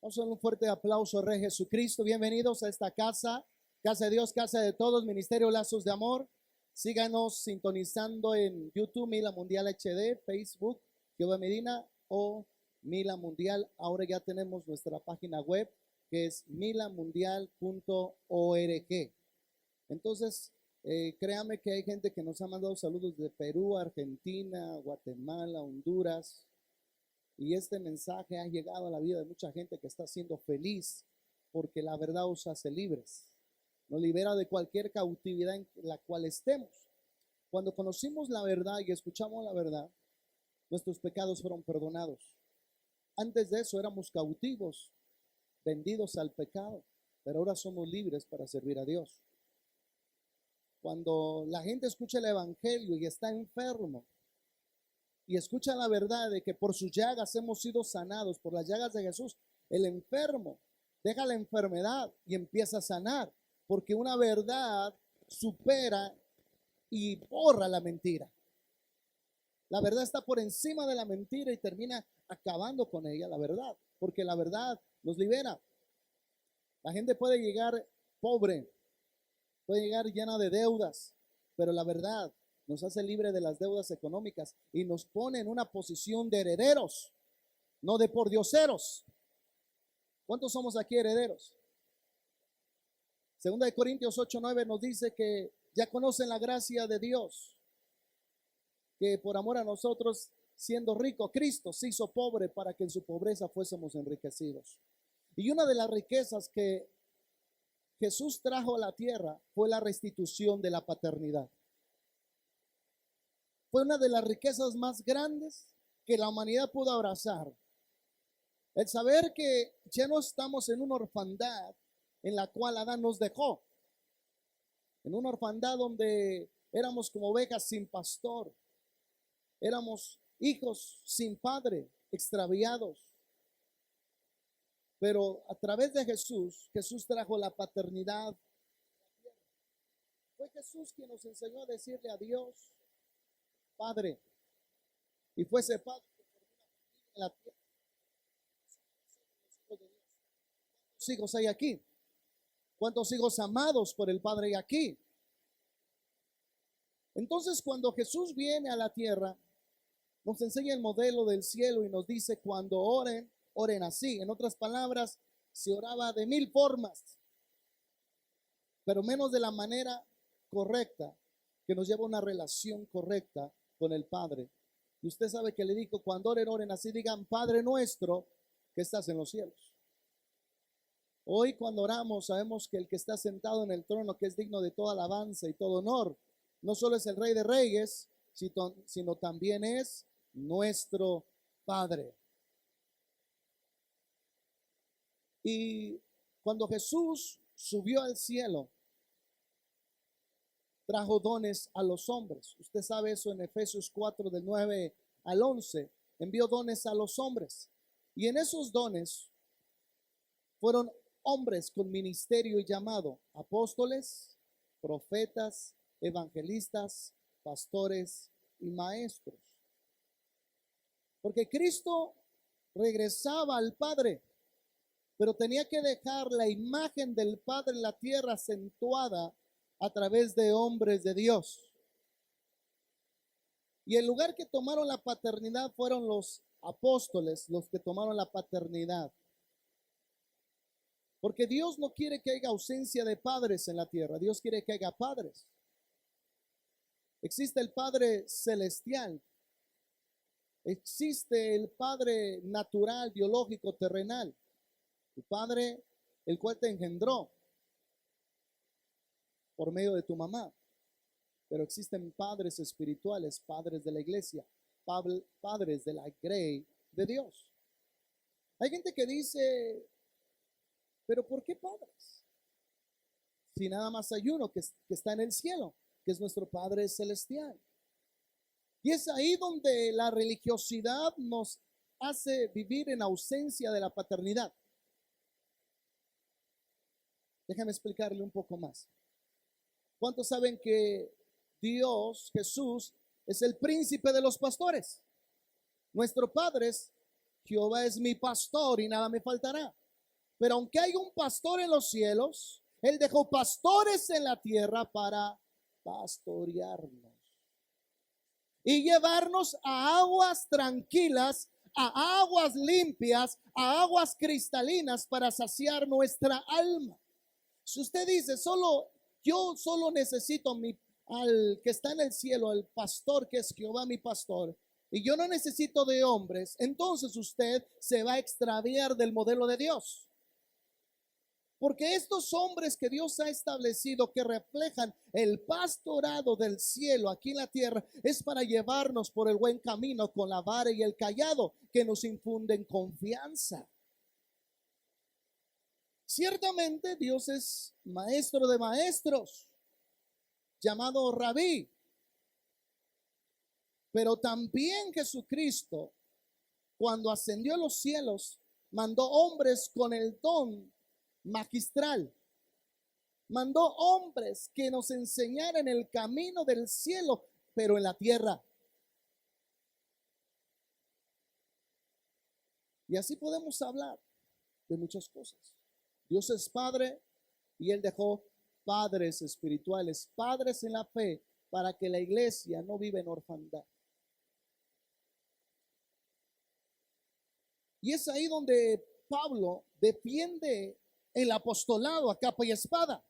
Vamos a dar un fuerte aplauso, Rey Jesucristo. Bienvenidos a esta casa, casa de Dios, casa de todos, Ministerio Lazos de Amor. Síganos sintonizando en YouTube, Mila Mundial HD, Facebook, Jehová Medina o Mila Mundial. Ahora ya tenemos nuestra página web que es milamundial.org. Entonces, créame que hay gente que nos ha mandado saludos de Perú, Argentina, Guatemala, Honduras. Y este mensaje ha llegado a la vida de mucha gente que está siendo feliz porque la verdad os hace libres. Nos libera de cualquier cautividad en la cual estemos. Cuando conocimos la verdad y escuchamos la verdad, nuestros pecados fueron perdonados. Antes de eso éramos cautivos, vendidos al pecado, pero ahora somos libres para servir a Dios. Cuando la gente escucha el evangelio y está enfermo, y escucha la verdad de que por sus llagas hemos sido sanados, por las llagas de Jesús, el enfermo deja la enfermedad y empieza a sanar, porque una verdad supera y borra la mentira. La verdad está por encima de la mentira y termina acabando con ella, la verdad, porque la verdad nos libera. La gente puede llegar pobre, puede llegar llena de deudas, pero la verdad nos hace libre de las deudas económicas y nos pone en una posición de herederos, no de pordioseros. ¿Cuántos somos aquí herederos? Segunda de Corintios 8:9 nos dice que ya conocen la gracia de Dios, que por amor a nosotros, siendo rico, Cristo se hizo pobre para que en su pobreza fuésemos enriquecidos. Y una de las riquezas que Jesús trajo a la tierra fue la restitución de la paternidad. Fue una de las riquezas más grandes que la humanidad pudo abrazar. El saber que ya no estamos en una orfandad en la cual Adán nos dejó. En una orfandad donde éramos como ovejas sin pastor. Éramos hijos sin padre, extraviados. Pero a través de Jesús, Jesús trajo la paternidad. Fue Jesús quien nos enseñó a decirle a Dios, Padre, y fue ese Padre que formó una familia en la tierra. ¿Cuántos hijos hay aquí? ¿Cuántos hijos amados por el Padre hay aquí? Entonces, cuando Jesús viene a la tierra, nos enseña el modelo del cielo y nos dice: cuando oren, oren así. En otras palabras, se oraba de 1000 formas, pero menos de la manera correcta, que nos lleva a una relación correcta con el Padre. Y usted sabe que le dijo: cuando oren, oren así, digan: Padre nuestro que estás en los cielos. Hoy cuando oramos sabemos que el que está sentado en el trono, que es digno de toda alabanza y todo honor, no solo es el Rey de Reyes, sino también es nuestro Padre. Y cuando Jesús subió al cielo, trajo dones a los hombres. Usted sabe eso en Efesios 4 del 9 al 11. Envió dones a los hombres. Y en esos dones fueron hombres con ministerio y llamado: apóstoles, profetas, evangelistas, pastores y maestros. Porque Cristo regresaba al Padre, pero tenía que dejar la imagen del Padre en la tierra acentuada a través de hombres de Dios. Y el lugar que tomaron la paternidad fueron los apóstoles, los que tomaron la paternidad. Porque Dios no quiere que haya ausencia de padres en la tierra, Dios quiere que haya padres. Existe el Padre celestial, existe el Padre natural, biológico, terrenal, el Padre el cual te engendró por medio de tu mamá. Pero existen padres espirituales, padres de la iglesia, padres de la grey de Dios. Hay gente que dice: pero ¿por qué padres? Si nada más hay uno que está en el cielo, que es nuestro Padre celestial. Y es ahí donde la religiosidad nos hace vivir en ausencia de la paternidad. Déjame explicarle un poco más. ¿Cuántos saben que Dios, Jesús, es el príncipe de los pastores? Nuestro Padre es: Jehová es mi pastor y nada me faltará. Pero aunque hay un pastor en los cielos, Él dejó pastores en la tierra para pastorearnos y llevarnos a aguas tranquilas, a aguas limpias, a aguas cristalinas para saciar nuestra alma. Si usted dice, yo solo necesito al que está en el cielo, al pastor que es Jehová mi pastor, y yo no necesito de hombres, entonces usted se va a extraviar del modelo de Dios. Porque estos hombres que Dios ha establecido, que reflejan el pastorado del cielo aquí en la tierra, es para llevarnos por el buen camino con la vara y el cayado que nos infunden confianza. Ciertamente Dios es maestro de maestros, llamado Rabí. Pero también Jesucristo, cuando ascendió a los cielos, mandó hombres con el don magistral. Mandó hombres que nos enseñaran el camino del cielo, pero en la tierra. Y así podemos hablar de muchas cosas. Dios es Padre y Él dejó padres espirituales, padres en la fe, para que la iglesia no viva en orfandad. Y es ahí donde Pablo defiende el apostolado a capa y espada.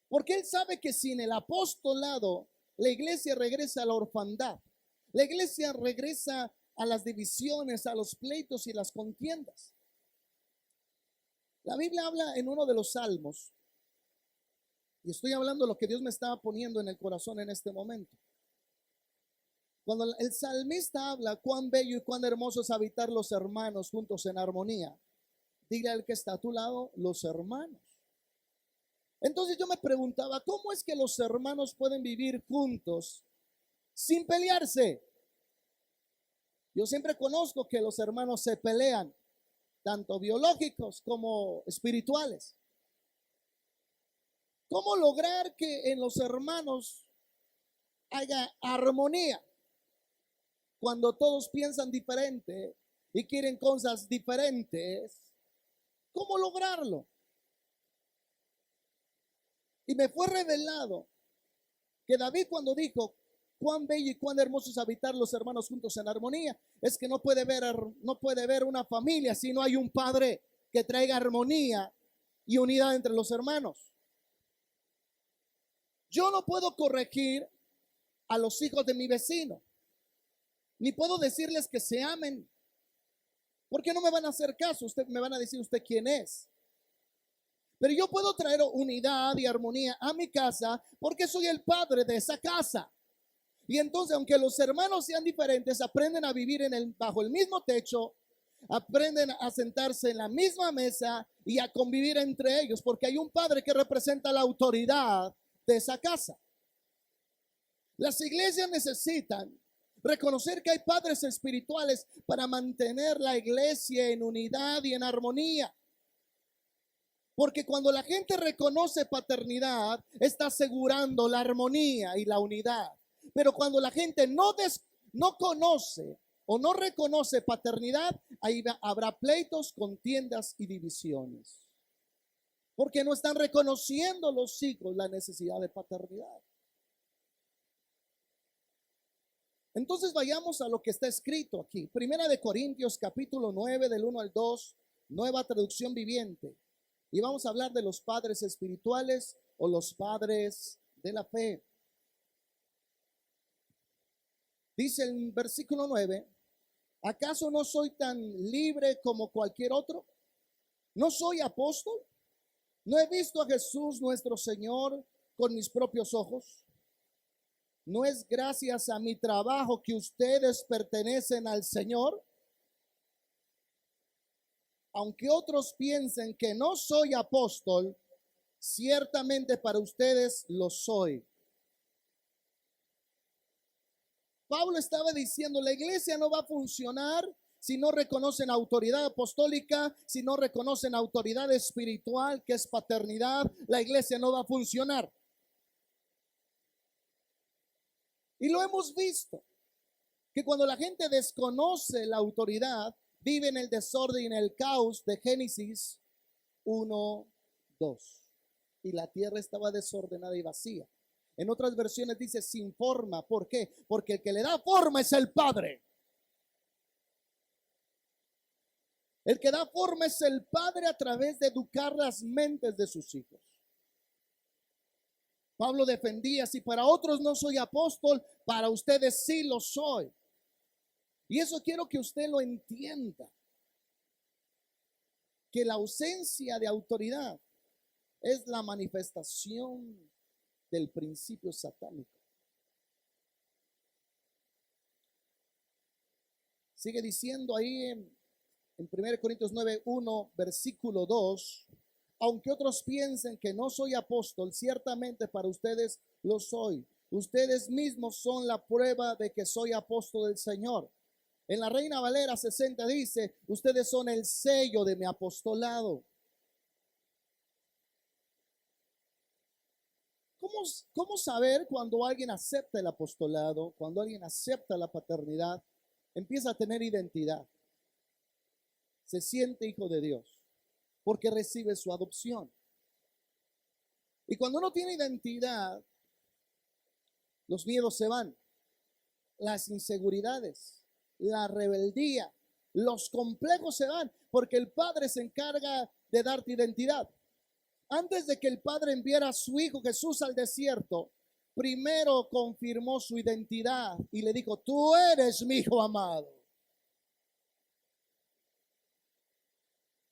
Porque él sabe que sin el apostolado la iglesia regresa a la orfandad. La iglesia regresa a las divisiones, a los pleitos y las contiendas. La Biblia habla en uno de los salmos, y estoy hablando de lo que Dios me estaba poniendo en el corazón en este momento. Cuando el salmista habla, cuán bello y cuán hermoso es habitar los hermanos juntos en armonía. Dile al que está a tu lado, los hermanos. Entonces yo me preguntaba, ¿cómo es que los hermanos pueden vivir juntos sin pelearse? Yo siempre conozco que los hermanos se pelean, tanto biológicos como espirituales. ¿Cómo lograr que en los hermanos haya armonía cuando todos piensan diferente y quieren cosas diferentes? ¿Cómo lograrlo? Y me fue revelado que David, cuando dijo cuán bello y cuán hermoso es habitar los hermanos juntos en armonía, es que no puede ver una familia si no hay un padre que traiga armonía y unidad entre los hermanos. Yo no puedo corregir a los hijos de mi vecino, ni puedo decirles que se amen, porque no me van a hacer caso. Me van a decir usted quién es. Pero yo puedo traer unidad y armonía a mi casa porque soy el padre de esa casa. Y entonces, aunque los hermanos sean diferentes, aprenden a vivir bajo el mismo techo, aprenden a sentarse en la misma mesa y a convivir entre ellos, porque hay un padre que representa la autoridad de esa casa. Las iglesias necesitan reconocer que hay padres espirituales para mantener la iglesia en unidad y en armonía. Porque cuando la gente reconoce paternidad, está asegurando la armonía y la unidad. Pero cuando la gente no conoce o no reconoce paternidad, ahí habrá pleitos, contiendas y divisiones. Porque no están reconociendo los hijos la necesidad de paternidad. Entonces vayamos a lo que está escrito aquí. Primera de Corintios capítulo 9 del 1 al 2, nueva traducción viviente. Y vamos a hablar de los padres espirituales o los padres de la fe. Dice el versículo 9, ¿acaso no soy tan libre como cualquier otro? ¿No soy apóstol? ¿No he visto a Jesús nuestro Señor con mis propios ojos? ¿No es gracias a mi trabajo que ustedes pertenecen al Señor? Aunque otros piensen que no soy apóstol, ciertamente para ustedes lo soy. Pablo estaba diciendo, la iglesia no va a funcionar si no reconocen autoridad apostólica, si no reconocen autoridad espiritual, que es paternidad, la iglesia no va a funcionar. Y lo hemos visto, que cuando la gente desconoce la autoridad, vive en el desorden y en el caos de Génesis 1, 2. Y la tierra estaba desordenada y vacía. En otras versiones dice sin forma. ¿Por qué? Porque el que le da forma es el Padre. El que da forma es el Padre a través de educar las mentes de sus hijos. Pablo defendía: si para otros no soy apóstol, para ustedes sí lo soy. Y eso quiero que usted lo entienda, que la ausencia de autoridad es la manifestación del principio satánico. Sigue diciendo ahí en 1 Corintios 9, 1, versículo 2: aunque otros piensen que no soy apóstol, ciertamente para ustedes lo soy. Ustedes mismos son la prueba de que soy apóstol del Señor. En la Reina Valera 60 dice: ustedes son el sello de mi apostolado. ¿Cómo saber cuando alguien acepta el apostolado, cuando alguien acepta la paternidad? Empieza a tener identidad. Se siente hijo de Dios porque recibe su adopción. Y cuando uno tiene identidad, los miedos se van, las inseguridades, la rebeldía, los complejos se van, porque el Padre se encarga de darte identidad. Antes de que el Padre enviara a su Hijo Jesús al desierto, primero confirmó su identidad y le dijo: tú eres mi Hijo amado.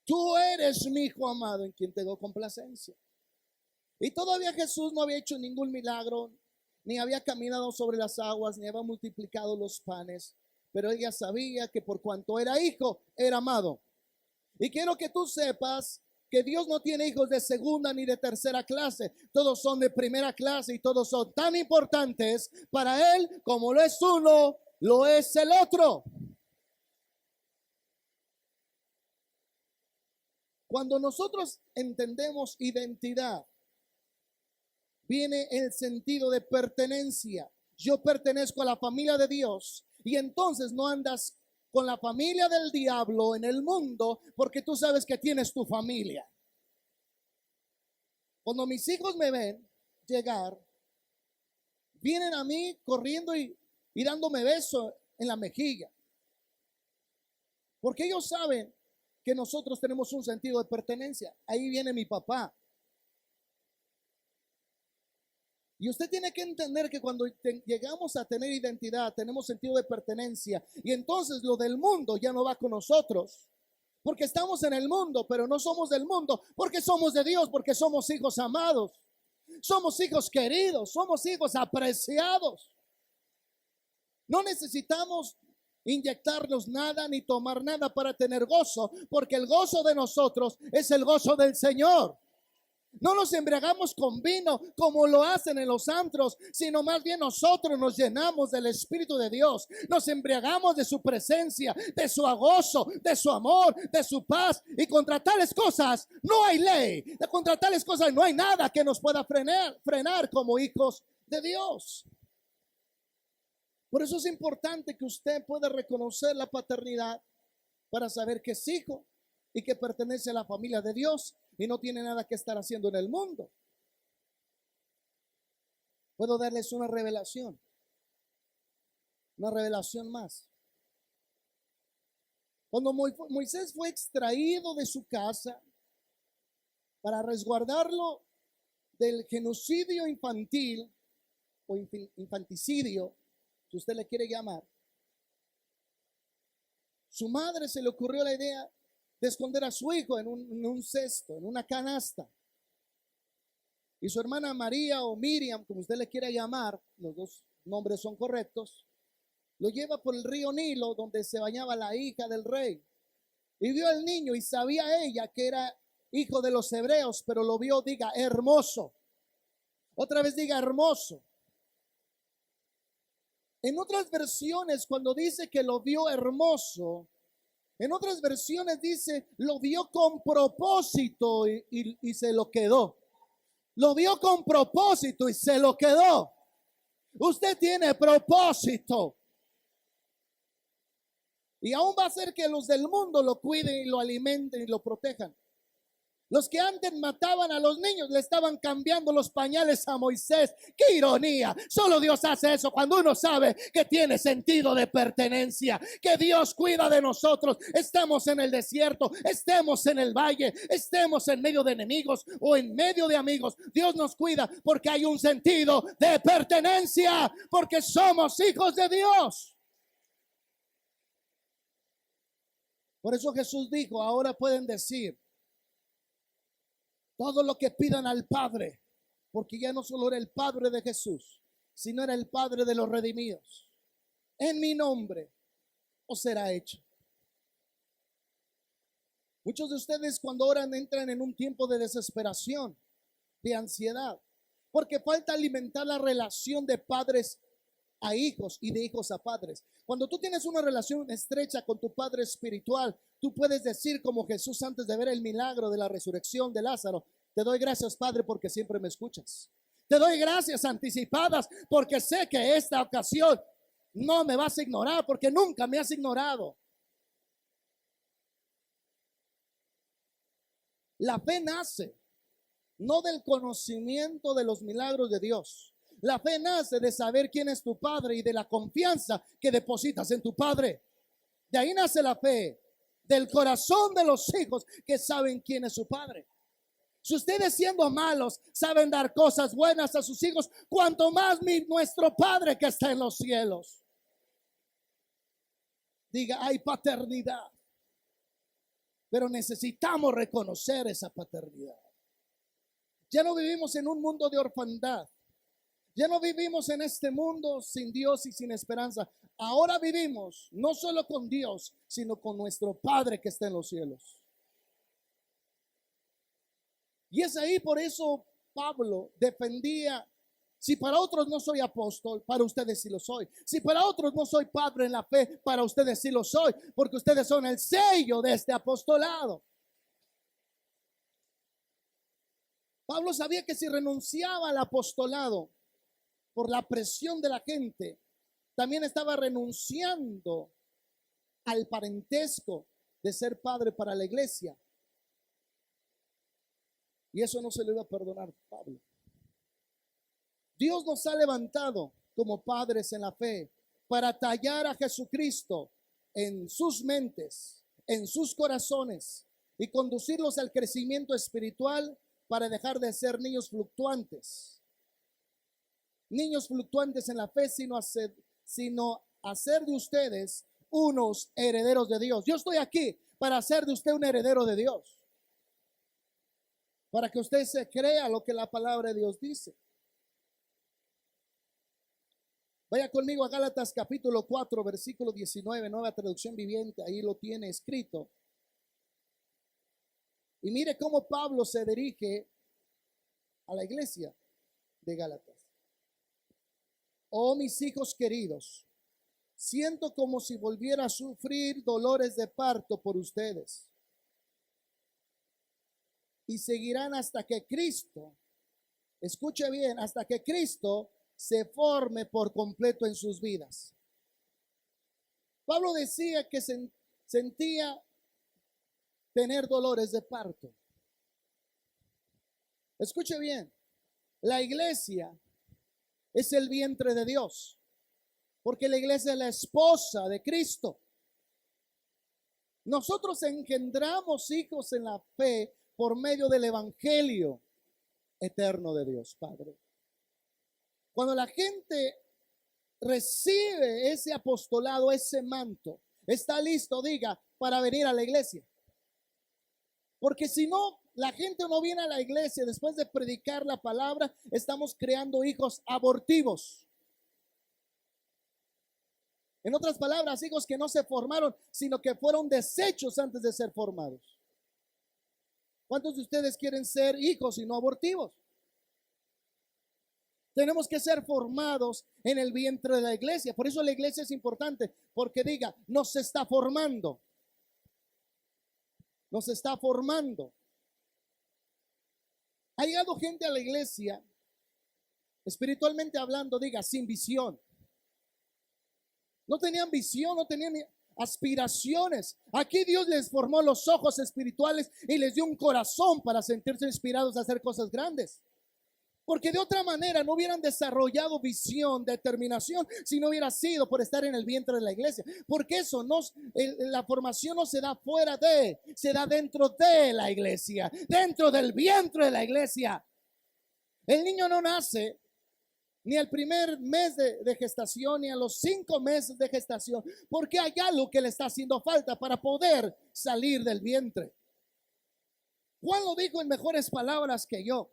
Tú eres mi Hijo amado en quien tengo complacencia. Y todavía Jesús no había hecho ningún milagro, ni había caminado sobre las aguas, ni había multiplicado los panes. Pero ella sabía que por cuanto era hijo, era amado. Y quiero que tú sepas que Dios no tiene hijos de segunda ni de tercera clase. Todos son de primera clase y todos son tan importantes para Él como lo es uno, lo es el otro. Cuando nosotros entendemos identidad, viene el sentido de pertenencia. Yo pertenezco a la familia de Dios y entonces no andas con la familia del diablo en el mundo porque tú sabes que tienes tu familia. Cuando mis hijos me ven llegar, vienen a mí corriendo y dándome besos en la mejilla. Porque ellos saben que nosotros tenemos un sentido de pertenencia. Ahí viene mi papá. Y usted tiene que entender que cuando llegamos a tener identidad, tenemos sentido de pertenencia. Y entonces lo del mundo ya no va con nosotros. Porque estamos en el mundo, pero no somos del mundo. Porque somos de Dios, porque somos hijos amados. Somos hijos queridos, somos hijos apreciados. No necesitamos inyectarnos nada ni tomar nada para tener gozo, porque el gozo de nosotros es el gozo del Señor. No nos embriagamos con vino como lo hacen en los antros, sino más bien nosotros nos llenamos del Espíritu de Dios. Nos embriagamos de su presencia, de su gozo, de su amor, de su paz. Y contra tales cosas no hay ley. Contra tales cosas no hay nada que nos pueda frenar como hijos de Dios. Por eso es importante que usted pueda reconocer la paternidad para saber que es hijo y que pertenece a la familia de Dios y no tiene nada que estar haciendo en el mundo. Puedo darles una revelación más. Cuando Moisés fue extraído de su casa para resguardarlo del genocidio infantil o infanticidio, si usted le quiere llamar, su madre se le ocurrió la idea de esconder a su hijo en un cesto, en una canasta. Y su hermana María o Miriam, como usted le quiera llamar, los dos nombres son correctos, lo lleva por el río Nilo, donde se bañaba la hija del rey. Y vio al niño y sabía ella que era hijo de los hebreos, pero lo vio, diga, hermoso. Otra vez diga, hermoso. En otras versiones, cuando dice que lo vio hermoso, en otras versiones dice, lo vio con propósito y se lo quedó. Lo vio con propósito y se lo quedó. Usted tiene propósito. Y aún va a hacer que los del mundo lo cuiden y lo alimenten y lo protejan. Los que antes mataban a los niños le estaban cambiando los pañales a Moisés. ¡Qué ironía! Solo Dios hace eso cuando uno sabe que tiene sentido de pertenencia, que Dios cuida de nosotros. Estemos en el desierto, estemos en el valle, estemos en medio de enemigos o en medio de amigos. Dios nos cuida porque hay un sentido de pertenencia, porque somos hijos de Dios. Por eso Jesús dijo, ahora pueden decir todo lo que pidan al Padre, porque ya no solo era el Padre de Jesús, sino era el Padre de los redimidos. En mi nombre os será hecho. Muchos de ustedes cuando oran entran en un tiempo de desesperación, de ansiedad, porque falta alimentar la relación de padres a hijos y de hijos a padres. Cuando tú tienes una relación estrecha con tu Padre espiritual, tú puedes decir como Jesús antes de ver el milagro de la resurrección de Lázaro: te doy gracias, Padre, porque siempre me escuchas. Te doy gracias anticipadas porque sé que esta ocasión no me vas a ignorar, porque nunca me has ignorado. La fe nace no del conocimiento de los milagros de Dios. La fe nace de saber quién es tu Padre y de la confianza que depositas en tu Padre. De ahí nace la fe, del corazón de los hijos que saben quién es su Padre. Si ustedes siendo malos saben dar cosas buenas a sus hijos, cuanto más nuestro Padre que está en los cielos. Diga, hay paternidad, pero necesitamos reconocer esa paternidad. Ya no vivimos en un mundo de orfandad. Ya no vivimos en este mundo sin Dios y sin esperanza. Ahora vivimos no solo con Dios, sino con nuestro Padre que está en los cielos. Y es ahí por eso Pablo defendía: si para otros no soy apóstol, para ustedes sí lo soy. Si para otros no soy padre en la fe, para ustedes sí lo soy, porque ustedes son el sello de este apostolado. Pablo sabía que si renunciaba al apostolado por la presión de la gente, también estaba renunciando al parentesco de ser padre para la iglesia. Y eso no se le iba a perdonar a Pablo. Dios nos ha levantado como padres en la fe para tallar a Jesucristo en sus mentes, en sus corazones, y conducirlos al crecimiento espiritual para dejar de ser niños fluctuantes. Niños fluctuantes en la fe, sino hacer de ustedes unos herederos de Dios. Yo estoy aquí para hacer de usted un heredero de Dios, para que usted se crea lo que la palabra de Dios dice. Vaya conmigo a Gálatas capítulo 4, versículo 19, nueva traducción viviente, ahí lo tiene escrito. Y mire cómo Pablo se dirige a la iglesia de Gálatas. Oh, mis hijos queridos, siento como si volviera a sufrir dolores de parto por ustedes. Y seguirán hasta que Cristo, escuche bien, hasta que Cristo se forme por completo en sus vidas. Pablo decía que sentía tener dolores de parto. Escuche bien, la iglesia es el vientre de Dios, porque la iglesia es la esposa de Cristo. Nosotros engendramos hijos en la fe por medio del evangelio eterno de Dios Padre. Cuando la gente recibe ese apostolado, ese manto, está listo, diga, para venir a la iglesia. Porque si no, la gente no viene a la iglesia después de predicar la palabra, estamos creando hijos abortivos. En otras palabras, hijos que no se formaron, sino que fueron desechos antes de ser formados. ¿Cuántos de ustedes quieren ser hijos y no abortivos? Tenemos que ser formados en el vientre de la iglesia. Por eso la iglesia es importante, porque diga, nos está formando. Nos está formando. Ha llegado gente a la iglesia, espiritualmente hablando, diga, sin visión. No tenían visión, no tenían aspiraciones. Aquí Dios les formó los ojos espirituales y les dio un corazón para sentirse inspirados a hacer cosas grandes. Porque de otra manera no hubieran desarrollado visión, determinación, si no hubiera sido por estar en el vientre de la iglesia. Porque eso no, la formación no se da fuera de, se da dentro de la iglesia, dentro del vientre de la iglesia. El niño no nace ni al primer mes de gestación, ni a los 5 meses de gestación, porque hay algo que le está haciendo falta para poder salir del vientre. Juan lo dijo en mejores palabras que yo.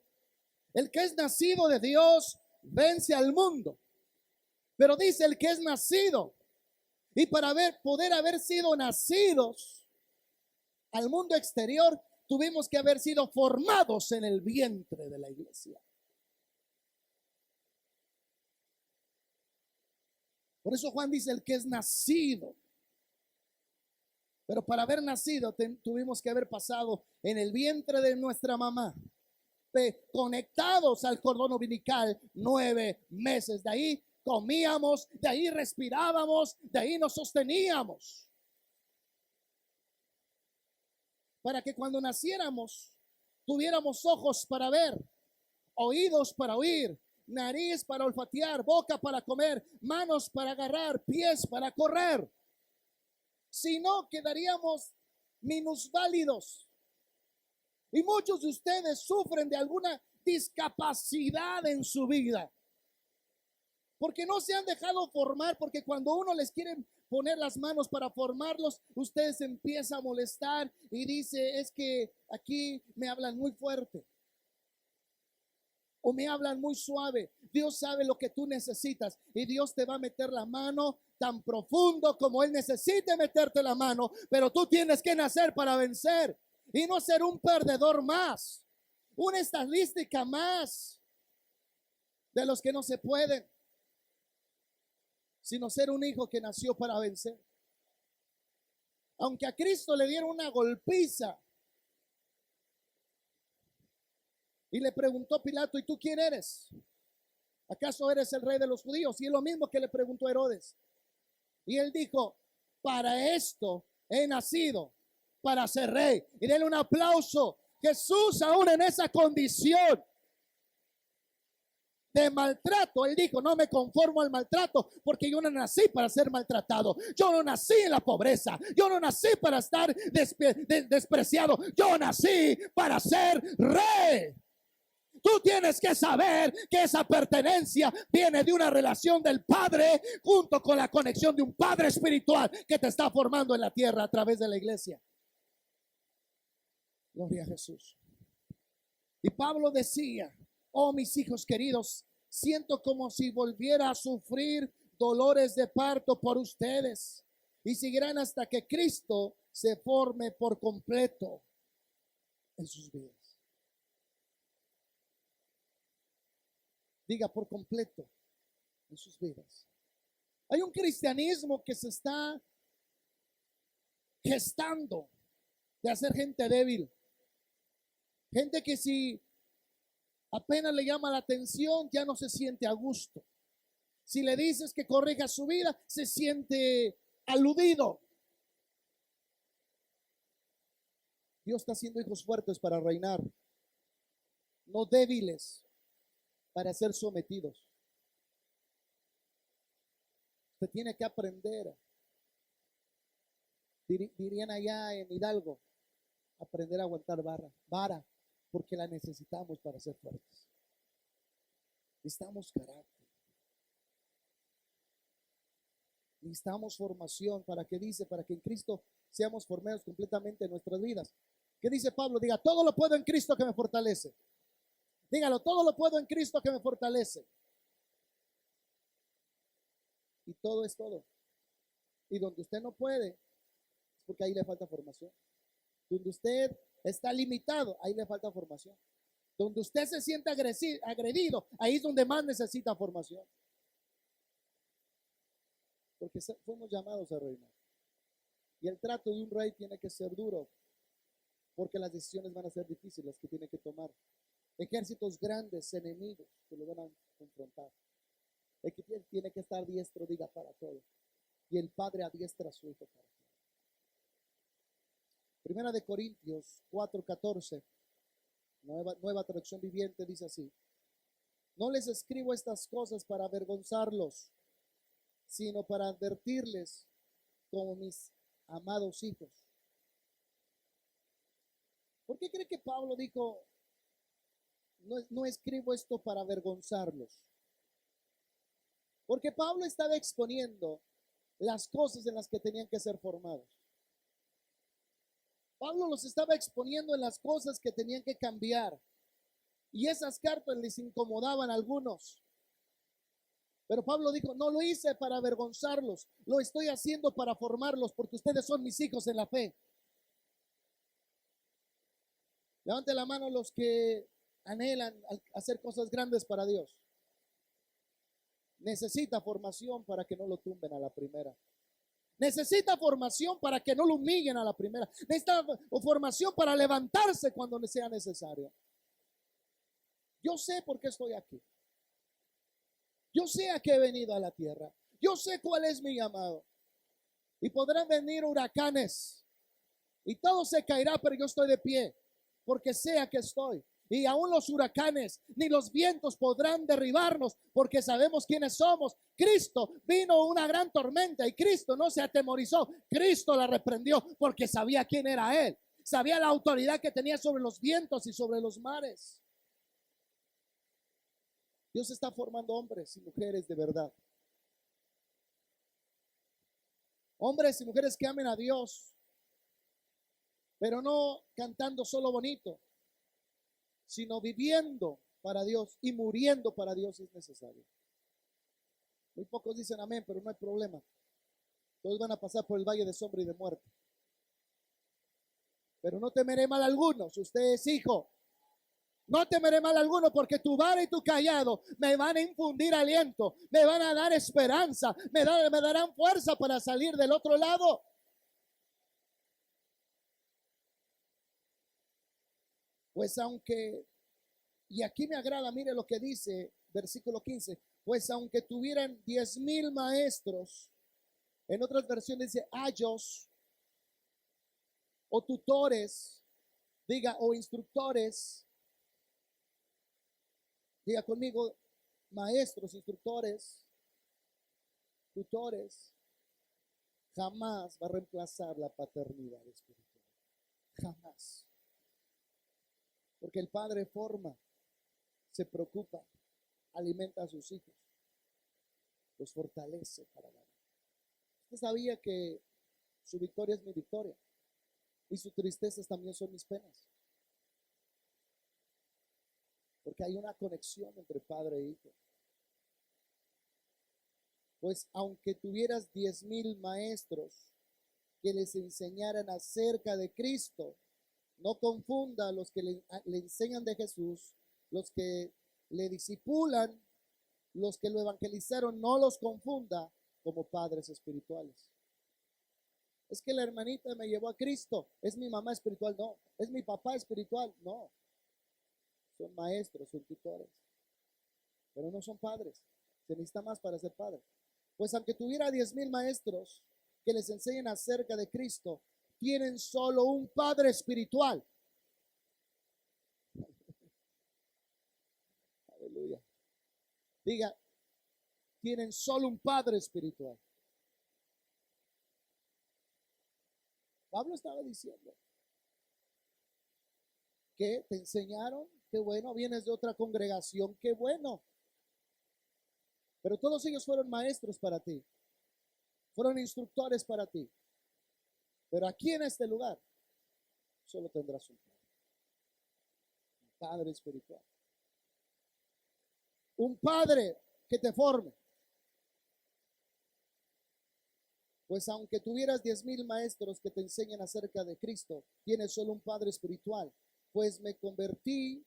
El que es nacido de Dios vence al mundo. Pero dice el que es nacido. Y para poder haber sido nacidos al mundo exterior, tuvimos que haber sido formados en el vientre de la iglesia. Por eso Juan dice el que es nacido. Pero para haber nacido tuvimos que haber pasado en el vientre de nuestra mamá, conectados al cordón umbilical 9 meses. De ahí comíamos, de ahí respirábamos, de ahí nos sosteníamos. Para que cuando naciéramos tuviéramos ojos para ver, oídos para oír, nariz para olfatear, boca para comer, manos para agarrar, pies para correr. Si no, quedaríamos minusválidos. Y muchos de ustedes sufren de alguna discapacidad en su vida, porque no se han dejado formar, porque cuando uno les quiere poner las manos para formarlos, ustedes empiezan a molestar y dice, es que aquí me hablan muy fuerte o me hablan muy suave. Dios sabe lo que tú necesitas y Dios te va a meter la mano tan profundo como Él necesite meterte la mano, pero tú tienes que nacer para vencer y no ser un perdedor más, una estadística más de los que no se pueden, sino ser un hijo que nació para vencer. Aunque a Cristo le dieron una golpiza y le preguntó Pilato, ¿y tú quién eres? ¿Acaso eres el rey de los judíos? Y es lo mismo que le preguntó Herodes. Y él dijo, para esto he nacido, para ser rey. Y denle un aplauso. Jesús aún en esa condición de maltrato, él dijo, no me conformo al maltrato, porque yo no nací para ser maltratado, yo no nací en la pobreza, yo no nací para estar despreciado, yo nací para ser rey. Tú tienes que saber que esa pertenencia viene de una relación del Padre junto con la conexión de un Padre espiritual que te está formando en la tierra a través de la iglesia. Gloria a Jesús. Y Pablo decía, oh mis hijos queridos, siento como si volviera a sufrir dolores de parto por ustedes y seguirán hasta que Cristo se forme por completo en sus vidas. Diga por completo en sus vidas. Hay un cristianismo que se está gestando de hacer gente débil, gente que si apenas le llama la atención ya no se siente a gusto. Si le dices que corrija su vida, se siente aludido. Dios está haciendo hijos fuertes para reinar, no débiles para ser sometidos. Usted tiene que aprender, dirían allá en Hidalgo, aprender a aguantar vara, porque la necesitamos para ser fuertes. Necesitamos carácter. Necesitamos formación. ¿Para qué dice? Para que en Cristo seamos formados completamente en nuestras vidas. ¿Qué dice Pablo? Diga, todo lo puedo en Cristo que me fortalece. Dígalo, todo lo puedo en Cristo que me fortalece. Y todo es todo. Y donde usted no puede, es porque ahí le falta formación. Donde usted está limitado, ahí le falta formación. Donde usted se siente agredido, ahí es donde más necesita formación. Porque fuimos llamados a reinar. Y el trato de un rey tiene que ser duro, porque las decisiones van a ser difíciles las que tiene que tomar. Ejércitos grandes, enemigos que lo van a confrontar. El que tiene que estar diestro, diga, para todo. y el Padre adiestra a su Hijo para siempre. Primera de Corintios 4:14, nueva traducción viviente, dice así: no les escribo estas cosas para avergonzarlos, sino para advertirles como mis amados hijos. ¿Por qué cree que Pablo dijo, no escribo esto para avergonzarlos? Porque Pablo estaba exponiendo las cosas en las que tenían que ser formados. Pablo los estaba exponiendo en las cosas que tenían que cambiar. Y esas cartas les incomodaban a algunos. Pero Pablo dijo, no lo hice para avergonzarlos, lo estoy haciendo para formarlos, porque ustedes son mis hijos en la fe. Levante la mano los que anhelan hacer cosas grandes para Dios. Necesita formación para que no lo tumben a la primera. Necesita formación para que no lo humillen a la primera. Necesita formación para levantarse cuando sea necesario. Yo sé por qué estoy aquí. Yo sé a qué he venido a la tierra. Yo sé cuál es mi llamado. Y podrán venir huracanes y todo se caerá, pero yo estoy de pie porque sé a qué estoy. Y aún los huracanes ni los vientos podrán derribarnos, porque sabemos quiénes somos. Cristo vino una gran tormenta y Cristo no se atemorizó. Cristo la reprendió porque sabía quién era Él. Sabía la autoridad que tenía sobre los vientos y sobre los mares. Dios está formando hombres y mujeres de verdad. Hombres y mujeres que amen a Dios, pero no cantando solo bonito, sino viviendo para Dios y muriendo para Dios si es necesario. Muy pocos dicen amén, pero no hay problema. Todos van a pasar por el valle de sombra y de muerte. Pero no temeré mal alguno, si usted es hijo. No temeré mal alguno, porque tu vara y tu callado me van a infundir aliento, me van a dar esperanza, me darán fuerza para salir del otro lado. Pues aunque, y aquí me agrada, mire lo que dice versículo 15, pues aunque tuvieran 10,000 maestros, en otras versiones dice ayos o tutores, diga, o instructores, diga conmigo, maestros, instructores, tutores, jamás va a reemplazar la paternidad espiritual. Jamás. Porque el padre forma, se preocupa, alimenta a sus hijos, los fortalece para la vida. Usted sabía que su victoria es mi victoria y sus tristezas también son mis penas. Porque hay una conexión entre padre e hijo. Pues aunque tuvieras 10,000 maestros que les enseñaran acerca de Cristo, no confunda los que le enseñan de Jesús, los que le disipulan, los que lo evangelizaron, no los confunda como padres espirituales. Es que la hermanita me llevó a Cristo, es mi mamá espiritual, no. Es mi papá espiritual, no. Son maestros, son tutores, pero no son padres. Se necesita más para ser padre. Pues aunque tuviera 10,000 maestros que les enseñen acerca de Cristo, tienen solo un padre espiritual. Aleluya. Diga, tienen solo un padre espiritual. Pablo estaba diciendo que te enseñaron, qué bueno, vienes de otra congregación, qué bueno. Pero todos ellos fueron maestros para ti, fueron instructores para ti. Pero aquí en este lugar solo tendrás un padre espiritual. Un padre que te forme. Pues aunque tuvieras 10,000 maestros que te enseñan acerca de Cristo, tienes solo un padre espiritual. Pues me convertí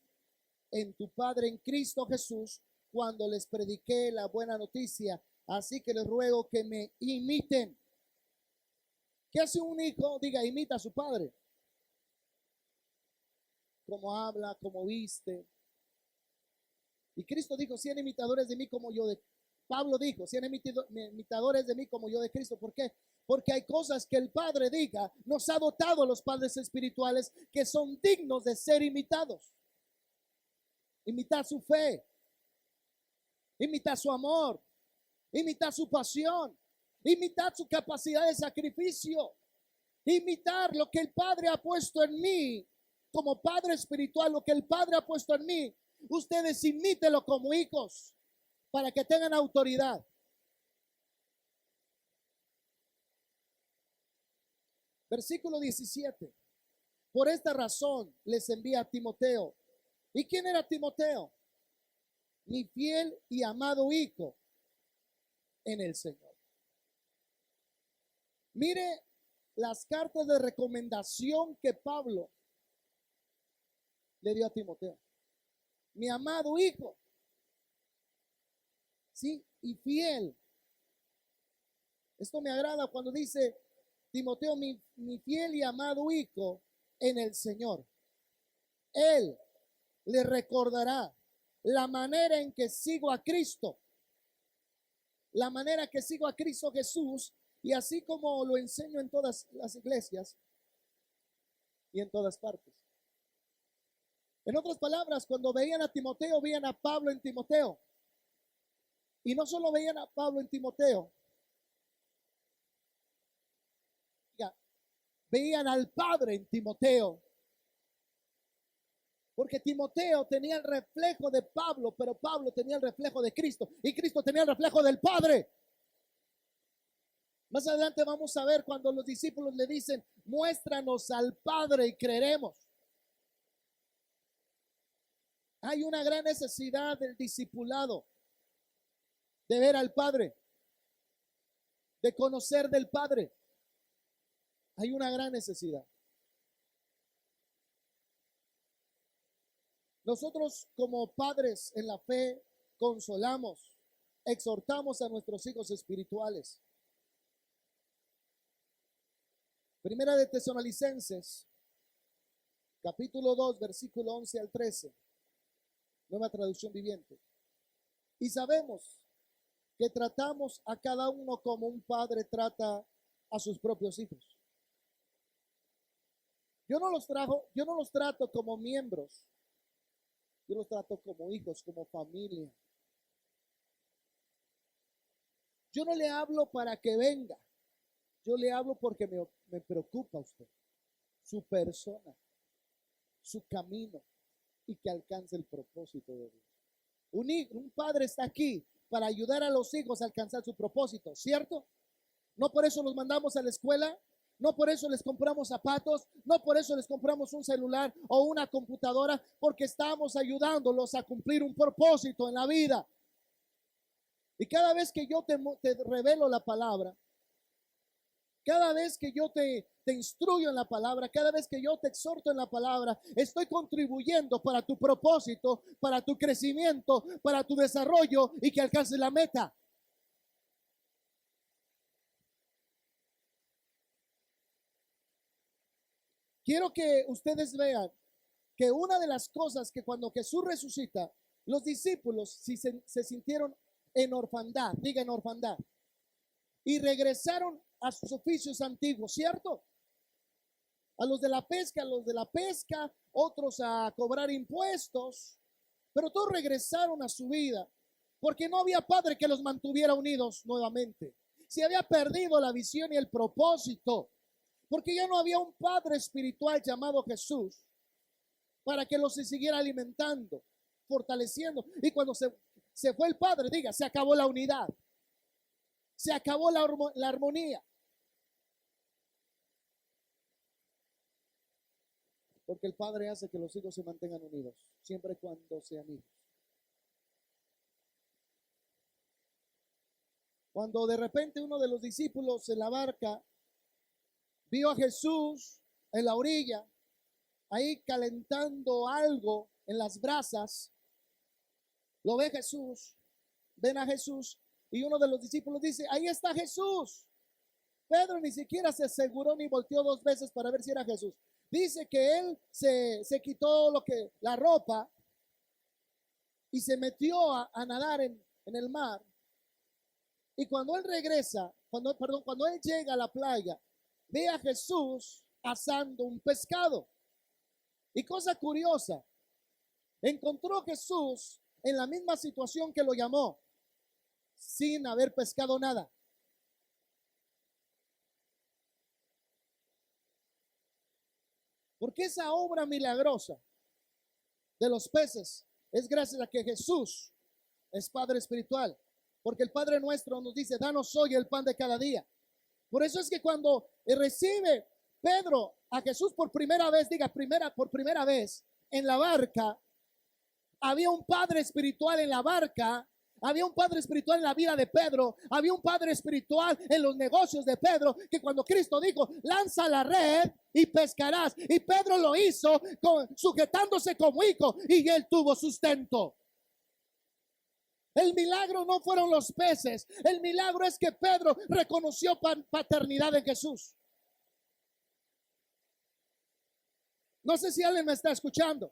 en tu padre en Cristo Jesús cuando les prediqué la buena noticia. Así que les ruego que me imiten. ¿Qué hace un hijo? Diga, imita a su padre. Cómo habla, cómo viste. Y Cristo dijo, sean imitadores de mí como yo Pablo dijo, sean imitadores de mí como yo de Cristo. ¿Por qué? Porque hay cosas que el Padre diga, nos ha dotado a los padres espirituales que son dignos de ser imitados. Imitar su fe, imitar su amor, imitar su pasión, imitar su capacidad de sacrificio, imitar lo que el Padre ha puesto en mí como Padre espiritual, lo que el Padre ha puesto en mí. Ustedes imítenlo como hijos para que tengan autoridad. Versículo 17. Por esta razón les envía a Timoteo. ¿Y quién era Timoteo? Mi fiel y amado hijo en el Señor. Mire las cartas de recomendación que Pablo le dio a Timoteo. Mi amado hijo. Sí, y fiel. Esto me agrada cuando dice Timoteo, mi fiel y amado hijo en el Señor. Él le recordará la manera en que sigo a Cristo, la manera que sigo a Cristo Jesús, y así como lo enseño en todas las iglesias y en todas partes. En otras palabras, cuando veían a Timoteo, veían a Pablo en Timoteo. Y no solo veían a Pablo en Timoteo, veían al Padre en Timoteo. Porque Timoteo tenía el reflejo de Pablo, pero Pablo tenía el reflejo de Cristo y Cristo tenía el reflejo del Padre. Más adelante vamos a ver cuando los discípulos le dicen, muéstranos al Padre y creeremos. Hay una gran necesidad del discipulado, de ver al Padre, de conocer del Padre. Hay una gran necesidad. Nosotros como padres en la fe consolamos, exhortamos a nuestros hijos espirituales. Primera de Tesalonicenses, capítulo 2, versículo 11 al 13, nueva traducción viviente. Y sabemos que tratamos a cada uno como un padre trata a sus propios hijos. Yo no los trato como miembros, yo los trato como hijos, como familia. Yo no le hablo para que venga, yo le hablo porque me preocupa usted, su persona, su camino y que alcance el propósito de Dios. Un padre está aquí para ayudar a los hijos a alcanzar su propósito, ¿cierto? No por eso los mandamos a la escuela, no por eso les compramos zapatos, no por eso les compramos un celular o una computadora, porque estamos ayudándolos a cumplir un propósito en la vida. Y cada vez que yo te revelo la palabra, cada vez que yo te instruyo en la palabra, cada vez que yo te exhorto en la palabra, estoy contribuyendo para tu propósito, para tu crecimiento, para tu desarrollo y que alcances la meta. Quiero que ustedes vean que una de las cosas que cuando Jesús resucita, los discípulos se sintieron en orfandad, diga en orfandad, y regresaron a sus oficios antiguos, ¿cierto? A los de la pesca, otros a cobrar impuestos, pero todos regresaron a su vida, porque no había padre que los mantuviera unidos nuevamente. Se había perdido la visión y el propósito, porque ya no había un padre espiritual llamado Jesús para que los siguiera alimentando, fortaleciendo. Y cuando se fue el padre, diga, se acabó la unidad, se acabó la armonía. Porque el padre hace que los hijos se mantengan unidos, siempre y cuando sean hijos. Cuando de repente uno de los discípulos en la barca vio a Jesús en la orilla, ahí calentando algo en las brasas, lo ve Jesús, ven a Jesús, y uno de los discípulos dice, ahí está Jesús. Pedro ni siquiera se aseguró ni volteó dos veces para ver si era Jesús. Dice que él se quitó la ropa y se metió a nadar en el mar Y cuando él regresa, cuando él llega a la playa, ve a Jesús asando un pescado. Y cosa curiosa, encontró a Jesús en la misma situación que lo llamó, sin haber pescado nada. Porque esa obra milagrosa de los peces es gracias a que Jesús es Padre espiritual. Porque el Padre nuestro nos dice, danos hoy el pan de cada día. Por eso es que cuando recibe Pedro a Jesús por primera vez, por primera vez en la barca, había un Padre espiritual en la barca. Había un Padre espiritual en la vida de Pedro. Había un Padre espiritual en los negocios de Pedro, que cuando Cristo dijo, lanza la red y pescarás. Y Pedro lo hizo sujetándose como hijo, y él tuvo sustento. El milagro no fueron los peces. El milagro es que Pedro reconoció paternidad en Jesús. No sé si alguien me está escuchando.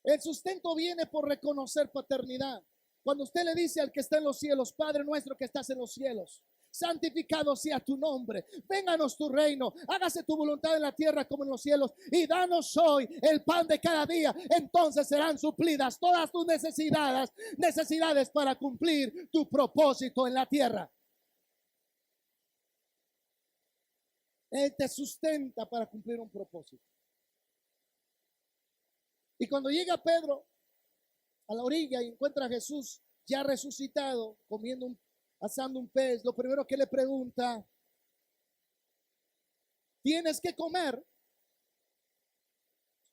El sustento viene por reconocer paternidad. Cuando usted le dice al que está en los cielos, Padre nuestro que estás en los cielos, santificado sea tu nombre, vénganos tu reino, hágase tu voluntad en la tierra como en los cielos, y danos hoy el pan de cada día. Entonces serán suplidas todas tus necesidades para cumplir tu propósito en la tierra. Él te sustenta para cumplir un propósito. Y cuando llega Pedro a la orilla y encuentra a Jesús ya resucitado, asando un pez, lo primero que le pregunta, ¿tienes que comer?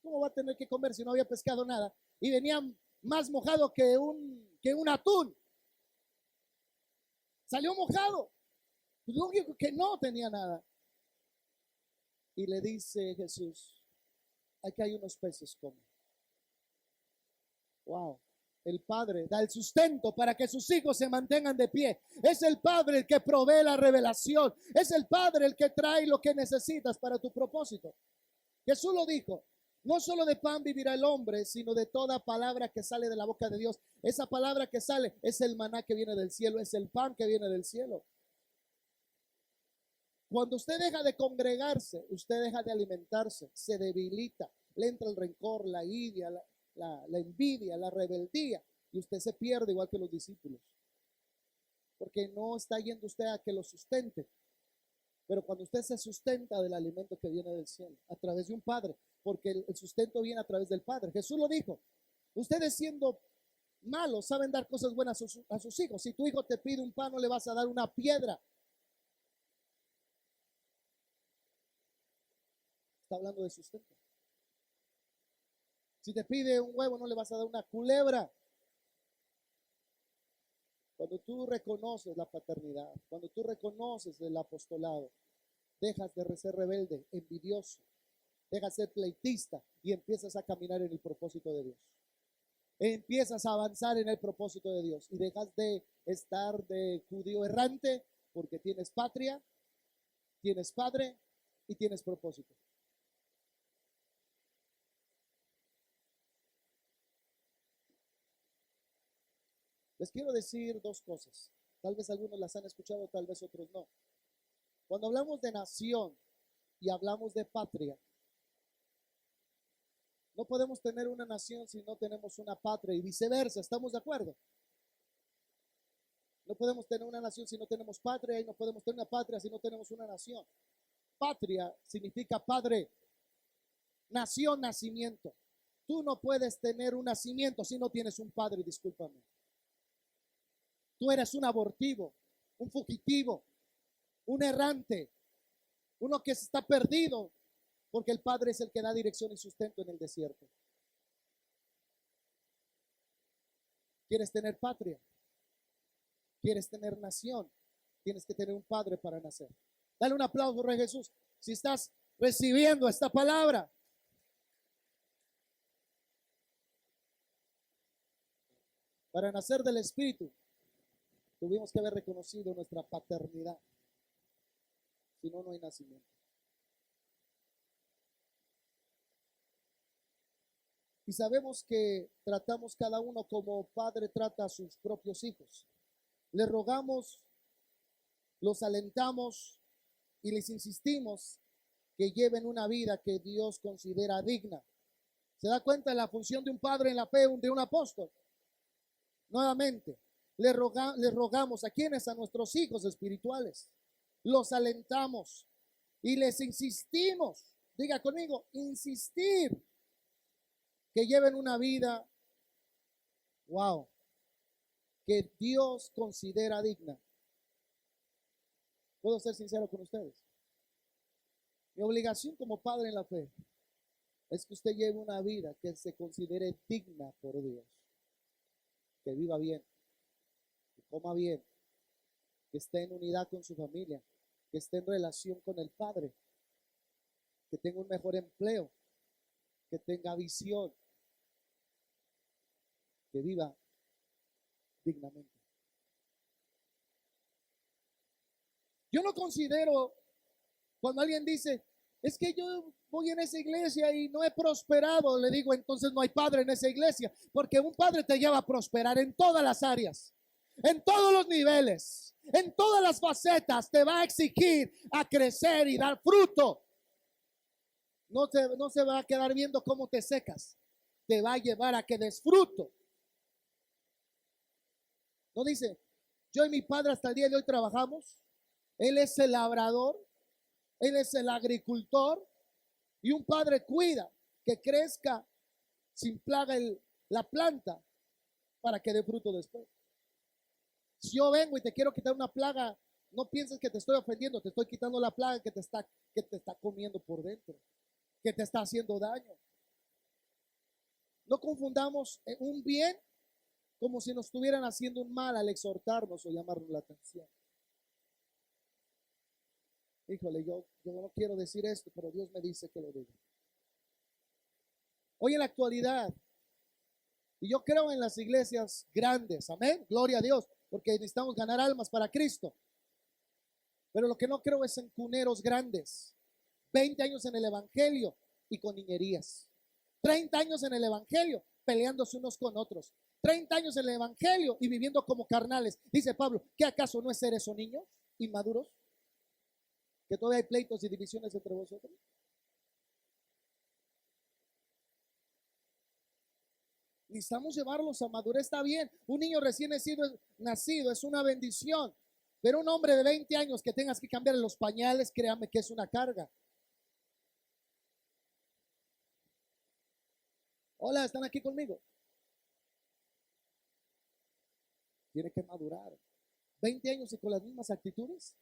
¿Cómo va a tener que comer si no había pescado nada? Y venía más mojado que un atún. Salió mojado. Lógico que no tenía nada. Y le dice Jesús, aquí hay unos peces, comen. Wow. El Padre da el sustento para que sus hijos se mantengan de pie. Es el Padre el que provee la revelación. Es el Padre el que trae lo que necesitas para tu propósito. Jesús lo dijo, no solo de pan vivirá el hombre, sino de toda palabra que sale de la boca de Dios. Esa palabra que sale es el maná que viene del cielo, es el pan que viene del cielo. Cuando usted deja de congregarse, usted deja de alimentarse, se debilita, le entra el rencor, la ira, la envidia, la rebeldía, y usted se pierde igual que los discípulos, porque no está yendo usted a que lo sustente. Pero cuando usted se sustenta del alimento que viene del cielo, a través de un Padre, porque el sustento viene a través del Padre. Jesús lo dijo, ustedes siendo malos saben dar cosas buenas a sus hijos. Si tu hijo te pide un pan, no le vas a dar una piedra. Está hablando de sustento. Si te pide un huevo, no le vas a dar una culebra. Cuando tú reconoces la paternidad, cuando tú reconoces el apostolado, dejas de ser rebelde, envidioso, dejas de ser pleitista y empiezas a caminar en el propósito de Dios. Empiezas a avanzar en el propósito de Dios y dejas de estar de judío errante porque tienes patria, tienes padre y tienes propósito. Les quiero decir dos cosas. Tal vez algunos las han escuchado, tal vez otros no. Cuando hablamos de nación y hablamos de patria, no podemos tener una nación si no tenemos una patria y viceversa. ¿Estamos de acuerdo? No podemos tener una nación si no tenemos patria y no podemos tener una patria si no tenemos una nación. Patria significa padre, nación, nacimiento. Tú no puedes tener un nacimiento si no tienes un padre, discúlpame. Tú eres un abortivo, un fugitivo, un errante, uno que está perdido, porque el Padre es el que da dirección y sustento en el desierto. ¿Quieres tener patria? ¿Quieres tener nación? Tienes que tener un Padre para nacer. Dale un aplauso, Rey Jesús, si estás recibiendo esta palabra. Para nacer del Espíritu, tuvimos que haber reconocido nuestra paternidad. Si no, no hay nacimiento. Y sabemos que tratamos cada uno como padre trata a sus propios hijos. Les rogamos, los alentamos y les insistimos que lleven una vida que Dios considera digna. ¿Se da cuenta de la función de un padre en la fe, de un apóstol? Nuevamente, les rogamos a quienes, a nuestros hijos espirituales, los alentamos y les insistimos, diga conmigo, insistir, que lleven una vida, wow, que Dios considera digna. ¿Puedo ser sincero con ustedes? Mi obligación como padre en la fe es que usted lleve una vida que se considere digna por Dios. Que viva bien, que coma bien, que esté en unidad con su familia, que esté en relación con el Padre, que tenga un mejor empleo, que tenga visión, que viva dignamente. Yo no considero, cuando alguien dice, es que yo voy en esa iglesia y no he prosperado, le digo, entonces no hay padre en esa iglesia, porque un padre te lleva a prosperar en todas las áreas, en todos los niveles, en todas las facetas, te va a exigir a crecer y dar fruto. No se va a quedar viendo cómo te secas, te va a llevar a que des fruto. No dice, yo y mi padre hasta el día de hoy trabajamos, él es el labrador, él es el agricultor, y un padre cuida que crezca sin plaga la planta para que dé fruto después. Si yo vengo y te quiero quitar una plaga, no pienses que te estoy ofendiendo, te estoy quitando la plaga que te está comiendo por dentro, que te está haciendo daño. No confundamos un bien como si nos estuvieran haciendo un mal al exhortarnos o llamarnos la atención. Híjole, yo no quiero decir esto, pero Dios me dice que lo diga. Hoy en la actualidad, y yo creo en las iglesias grandes, amén, gloria a Dios, porque necesitamos ganar almas para Cristo. Pero lo que no creo es en cuneros grandes, 20 años en el evangelio y con niñerías, 30 años en el evangelio peleándose unos con otros, 30 años en el evangelio y viviendo como carnales. Dice Pablo, ¿qué acaso no es ser esos niños inmaduros? Que todavía hay pleitos y divisiones entre vosotros. Necesitamos llevarlos a madurez. Está bien, un niño recién nacido es una bendición, pero un hombre de 20 años que tengas que cambiar los pañales, créame que es una carga. Hola, ¿están aquí conmigo? Tiene que madurar. 20 años y con las mismas actitudes,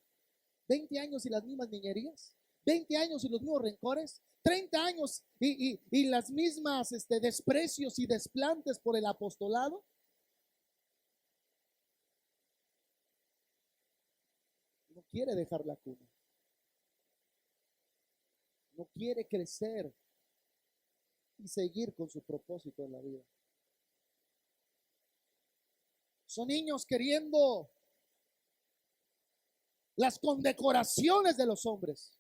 20 años y las mismas niñerías, 20 años y los mismos rencores, 30 años y las mismas desprecios y desplantes por el apostolado. No quiere dejar la cuna, no quiere crecer y seguir con su propósito en la vida. Son niños queriendo las condecoraciones de los hombres,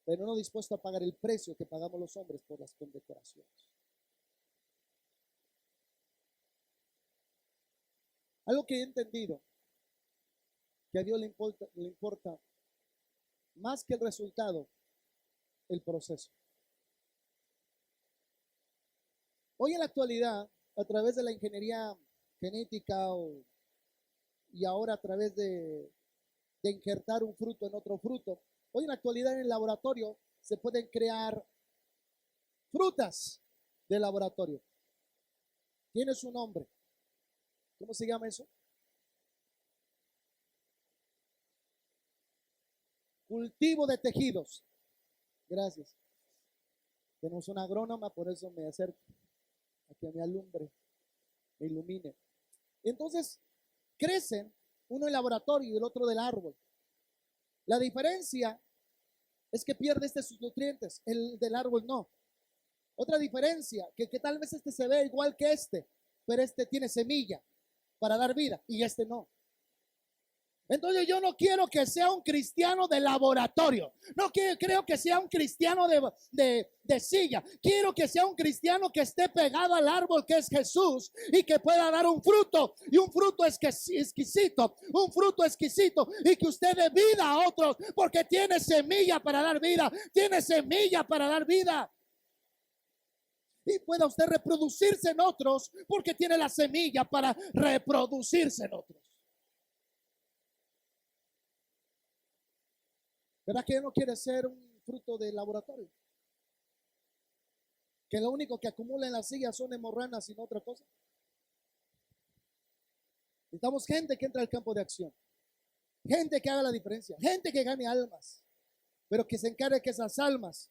pero no dispuesto a pagar el precio que pagamos los hombres por las condecoraciones. Algo que he entendido, que a Dios le importa más que el resultado, el proceso. Hoy en la actualidad, a través de la ingeniería genética y ahora a través de injertar un fruto en otro fruto, hoy en la actualidad en el laboratorio se pueden crear frutas de laboratorio. Tiene su nombre. ¿Cómo se llama eso? Cultivo de tejidos. Gracias. Tenemos una agrónoma, por eso me acerco a que me alumbre, me ilumine. Entonces, crecen uno en laboratorio y el otro del árbol. La diferencia es que pierde sus nutrientes, el del árbol no. Otra diferencia, que tal vez se ve igual que pero tiene semilla para dar vida y no. Entonces yo no quiero que sea un cristiano de laboratorio. No creo que sea un cristiano de silla. Quiero que sea un cristiano que esté pegado al árbol que es Jesús y que pueda dar un fruto. Y un fruto exquisito. Un fruto exquisito. Y que usted dé vida a otros. Porque tiene semilla para dar vida. Tiene semilla para dar vida. Y pueda usted reproducirse en otros. Porque tiene la semilla para reproducirse en otros. ¿Verdad que no quiere ser un fruto de laboratorio? Que lo único que acumula en la silla son hemorranas y no otra cosa. Necesitamos gente que entre al campo de acción. Gente que haga la diferencia. Gente que gane almas. Pero que se encargue que esas almas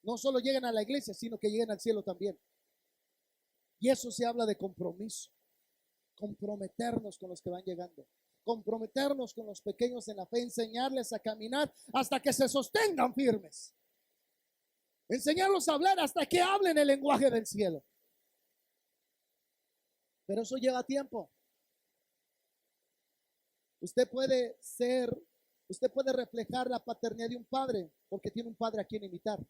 no solo lleguen a la iglesia, sino que lleguen al cielo también. Y eso se habla de compromiso. Comprometernos con los que van llegando. Comprometernos con los pequeños en la fe, enseñarles a caminar hasta que se sostengan firmes. Enseñarlos a hablar hasta que hablen el lenguaje del cielo. Pero eso lleva tiempo. Usted puede reflejar la paternidad de un padre porque tiene un padre a quien imitar.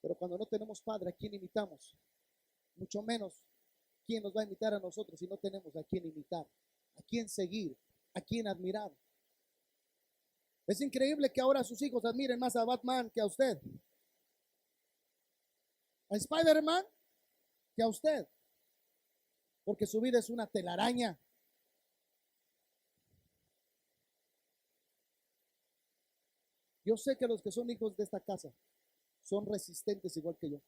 Pero cuando no tenemos padre a quien imitamos, mucho menos quién nos va a imitar a nosotros si no tenemos a quién imitar, a quién seguir, a quién admirar. Es increíble que ahora sus hijos admiren más a Batman que a usted, a Spider-Man que a usted, porque su vida es una telaraña. Yo sé que los que son hijos de esta casa son resistentes igual que yo,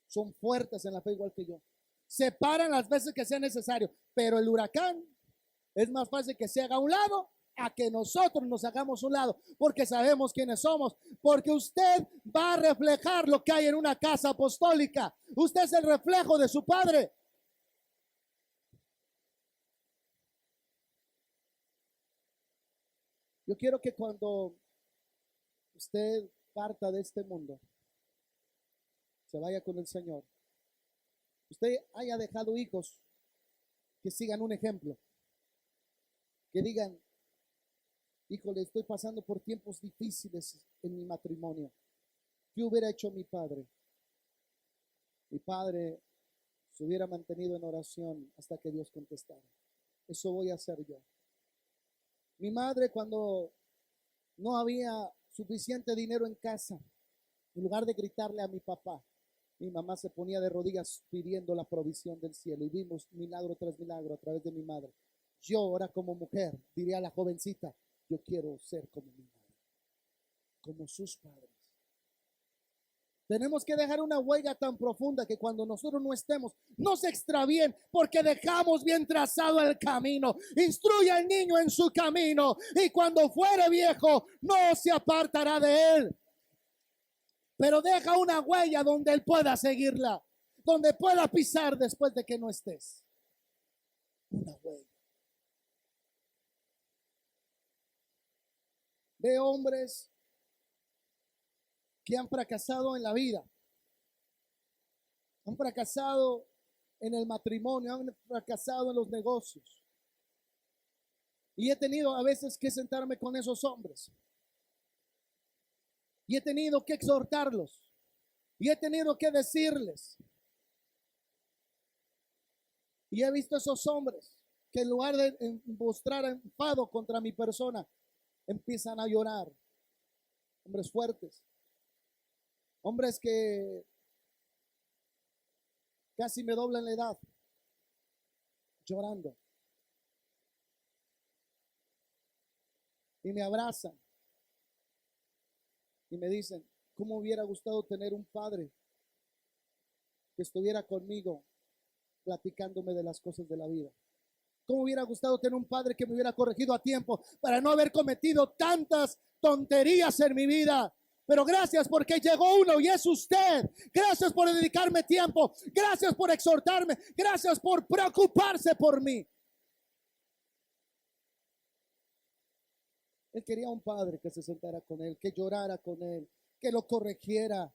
son fuertes en la fe igual que yo, se paran las veces que sea necesario, pero el huracán es más fácil que se haga a un lado a que nosotros nos hagamos un lado, porque sabemos quiénes somos, porque usted va a reflejar lo que hay en una casa apostólica. Usted es el reflejo de su padre. Yo quiero que cuando usted parta de este mundo, se vaya con el Señor, usted haya dejado hijos que sigan un ejemplo, que digan: híjole, estoy pasando por tiempos difíciles en mi matrimonio. ¿Qué hubiera hecho mi padre? Mi padre se hubiera mantenido en oración hasta que Dios contestara. Eso voy a hacer yo. Mi madre, cuando no había suficiente dinero en casa, en lugar de gritarle a mi papá, mi mamá se ponía de rodillas pidiendo la provisión del cielo, y vimos milagro tras milagro a través de mi madre. Yo ahora, como mujer, diría a la jovencita: yo quiero ser como mi madre, como sus padres. Tenemos que dejar una huella tan profunda que cuando nosotros no estemos, no se extravíen, porque dejamos bien trazado el camino. Instruye al niño en su camino, y cuando fuere viejo no se apartará de él. Pero deja una huella donde él pueda seguirla, donde pueda pisar después de que no estés. Una huella. Veo hombres que han fracasado en la vida, han fracasado en el matrimonio, han fracasado en los negocios. Y he tenido a veces que sentarme con esos hombres. Y he tenido que exhortarlos. Y he tenido que decirles. Y he visto esos hombres que en lugar de mostrar enfado contra mi persona, empiezan a llorar. Hombres fuertes. Hombres que casi me doblan la edad, llorando. Y me abrazan. Y me dicen: ¿cómo hubiera gustado tener un padre que estuviera conmigo platicándome de las cosas de la vida? ¿Cómo hubiera gustado tener un padre que me hubiera corregido a tiempo para no haber cometido tantas tonterías en mi vida? Pero gracias porque llegó uno y es usted. Gracias por dedicarme tiempo. Gracias por exhortarme. Gracias por preocuparse por mí. Él quería un padre que se sentara con él, que llorara con él, que lo corrigiera.